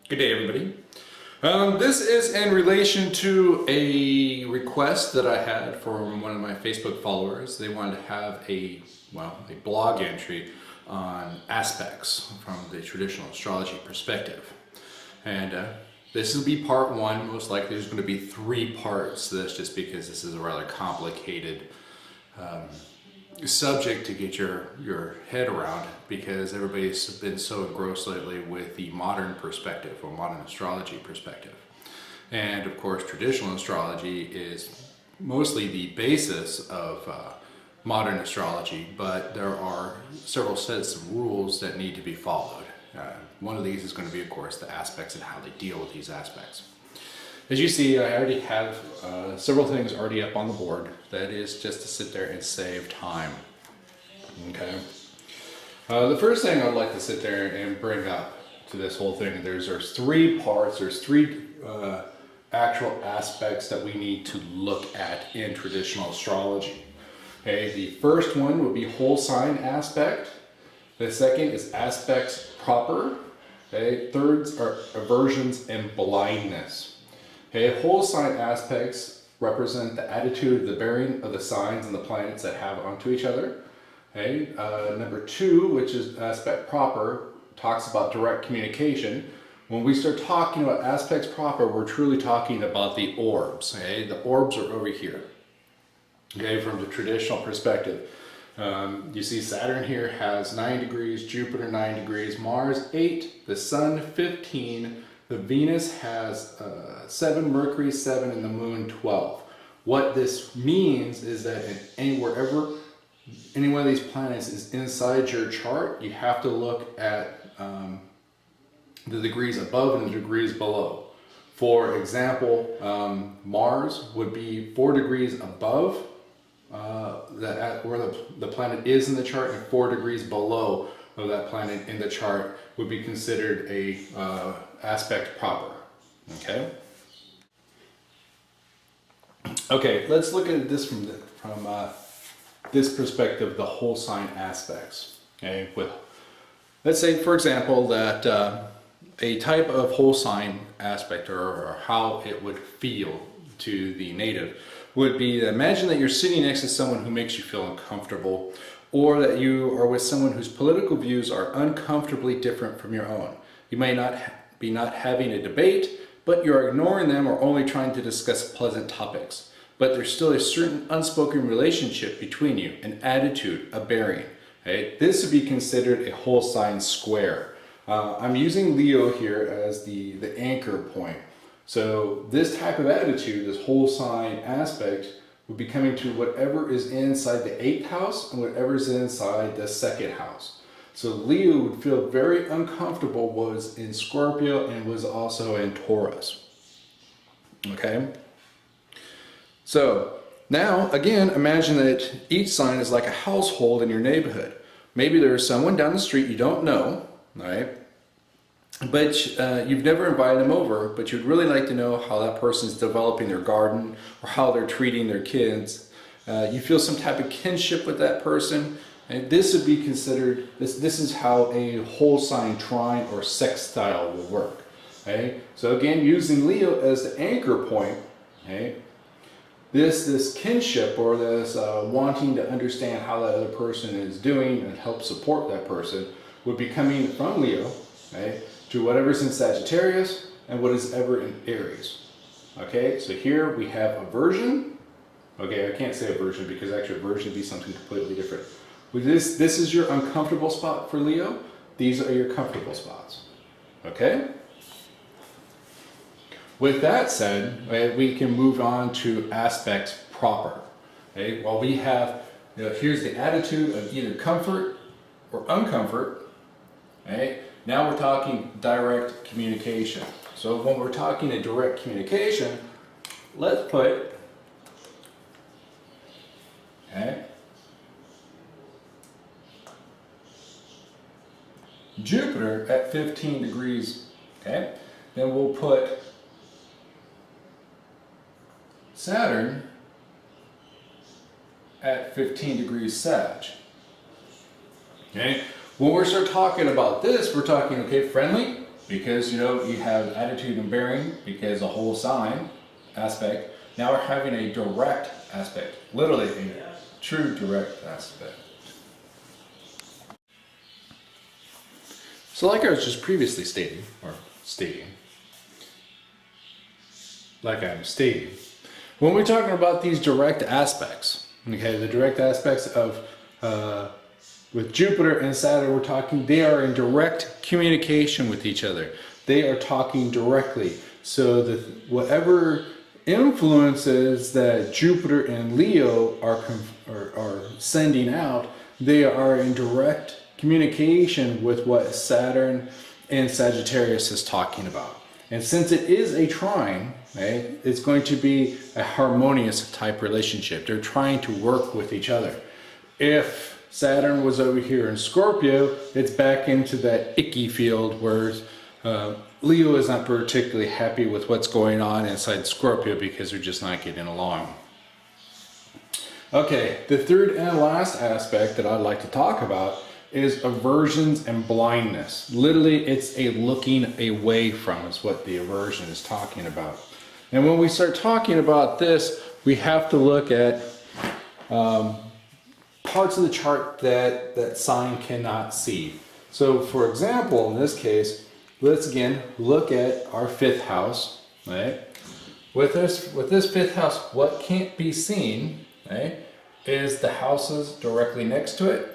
Good day, everybody. This is in relation to a request that I had from one of my Facebook followers. They wanted to have a blog entry on aspects from the traditional astrology perspective. And this will be part one. Most likely there's going to be 3 parts to this, just because this is a rather complicated subject to get your head around, because everybody's been so engrossed lately with the modern perspective or modern astrology perspective. And of course, traditional astrology is mostly the basis of modern astrology, but there are several sets of rules that need to be followed. One of these is going to be, of course, the aspects and how they deal with these aspects. As you see, I already have several things already up on the board. That is just to sit there and save time. Okay. The first thing I'd like to sit there and bring up to this whole thing, there's 3 parts, there's 3 actual aspects that we need to look at in traditional astrology. Okay, the first one would be whole sign aspect. The second is aspects proper. Okay, thirds are aversions and blindness. Okay, whole sign aspects represent the attitude, the bearing of the signs and the planets that have onto each other. Okay, number 2, which is aspect proper, talks about direct communication. When we start talking about aspects proper, we're truly talking about the orbs. Okay, the orbs are over here. Okay, from the traditional perspective. You see Saturn here has 9 degrees, Jupiter 9 degrees, Mars 8, the Sun 15, the Venus has 7, Mercury 7, and the Moon 12. What this means is that wherever any one of these planets is inside your chart, you have to look at the degrees above and the degrees below. For example, Mars would be 4 degrees above where the planet is in the chart, and 4 degrees below of that planet in the chart would be considered a aspect proper. Okay, let's look at this from this perspective, the whole sign aspects. Okay, let's say, for example, that a type of whole sign aspect, or how it would feel to the native, would be, imagine that you're sitting next to someone who makes you feel uncomfortable, or that you are with someone whose political views are uncomfortably different from your own. You may not be not having a debate, but you're ignoring them or only trying to discuss pleasant topics. But there's still a certain unspoken relationship between you, an attitude, a bearing. Okay? This would be considered a whole sign square. I'm using Leo here as the anchor point. So this type of attitude, this whole sign aspect, would be coming to whatever is inside the 8th house and whatever is inside the 2nd house. So Leo would feel very uncomfortable, was in Scorpio and was also in Taurus. Okay? So now, again, imagine that each sign is like a household in your neighborhood. Maybe there's someone down the street you don't know, right? But you've never invited them over, but you'd really like to know how that person's developing their garden or how they're treating their kids. You feel some type of kinship with that person, and this would be considered, this is how a whole sign trine or sextile will work. Okay? So again, using Leo as the anchor point, okay? This kinship, or this wanting to understand how that other person is doing and help support that person, would be coming from Leo, okay, to whatever's in Sagittarius and what is ever in Aries. Okay, so here we have aversion. Okay, I can't say aversion because actually aversion would be something completely different. With this is your uncomfortable spot for Leo. These are your comfortable spots. Okay? With that said, we can move on to aspects proper. Okay, well, we have, here's the attitude of either comfort or uncomfort. Okay, now we're talking direct communication. So when we're talking a direct communication, let's put, okay, Jupiter at 15 degrees. Okay, then we'll put Saturn at 15 degrees Sag. Okay, when we start talking about this, we're talking, okay, friendly, because you know you have attitude and bearing because a whole sign aspect. Now we're having a direct aspect, literally a true direct aspect. So like I was just previously stating, when we're talking about these direct aspects, okay, the direct aspects of, with Jupiter and Saturn, we're talking, they are in direct communication with each other. They are talking directly. So that whatever influences that Jupiter and Leo are sending out, they are in direct communication with what Saturn and Sagittarius is talking about. And since it is a trine, right, it's going to be a harmonious type relationship. They're trying to work with each other. If Saturn was over here in Scorpio, it's back into that icky field where Leo is not particularly happy with what's going on inside Scorpio because they're just not getting along. Okay, the third and last aspect that I'd like to talk about is aversions and blindness. Literally, it's a looking away from is what the aversion is talking about. And when we start talking about this, we have to look at parts of the chart that that sign cannot see. So for example, in this case, let's again look at our fifth house, right? With this fifth house, what can't be seen, right, is the houses directly next to it.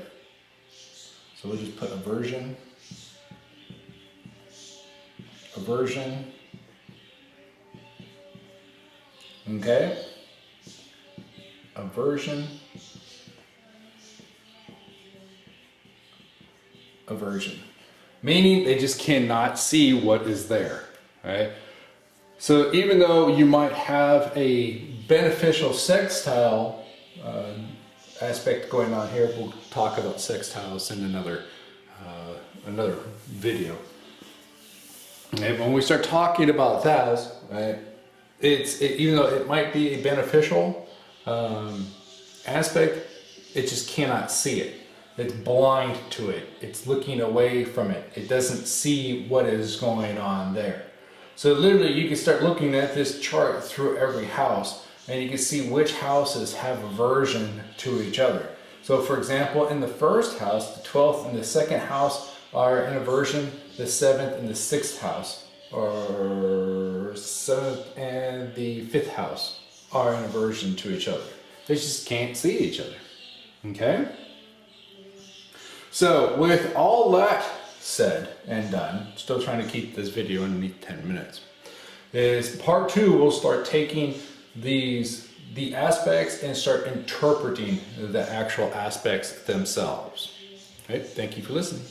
So we'll just put aversion, okay, aversion, meaning they just cannot see what is there, right? So even though you might have a beneficial sextile aspect going on here, we'll talk about sextiles in another video. And when we start talking about that, right, even though it might be a beneficial aspect, it just cannot see it. It's blind to it. It's looking away from it. It doesn't see what is going on there. So literally you can start looking at this chart through every house and you can see which houses have aversion to each other. So for example, in the first house, the 12th and the second house are in aversion. The 7th and the 6th house, or 7th and the 5th house are in aversion to each other. They just can't see each other. Okay? So with all that said and done, still trying to keep this video underneath 10 minutes, is part 2, we'll start taking the aspects and start interpreting the actual aspects themselves. Okay, thank you for listening.